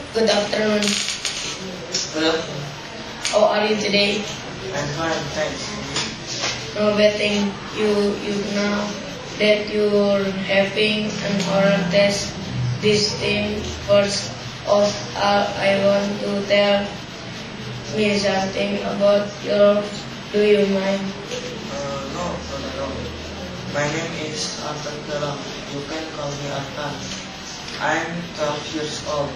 Good afternoon. Hello, How are you today? I'm fine, thanks. No betting you know that you're having an oral test this thing. First of all, I want to tell me something about yours. Do you mind? No, not at all. My name is Artan Galang. You can call me Artan. I'm 12 years old.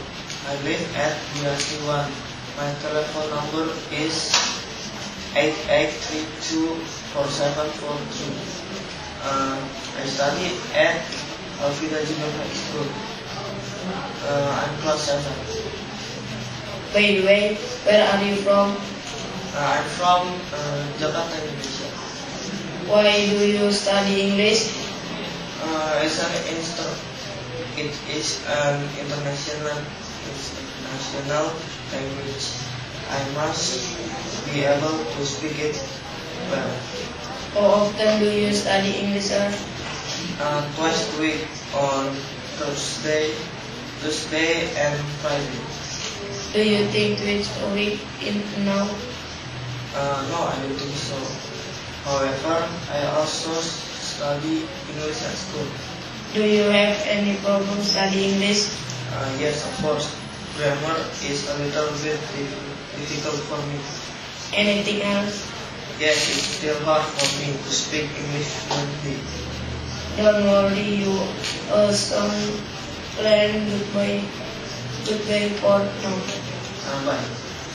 I live at BRC 1. My telephone number is 88324743. I study at Alvida Junior High School. I'm class 7. By the way, where are you from? I'm from Jakarta, Indonesia. Why do you study English? It is an international language. I must be able to speak it well. How often do you study English, sir? Twice a week on Thursday and Friday. Do you think it's a week in now? No, I don't think so. However, I also study English at school. Do you have any problem studying English? Yes, of course. Grammar is a little bit difficult for me. Anything else? Yes, it's still hard for me to speak English fluently. Don't worry, you sound plan goodbye for now. Bye.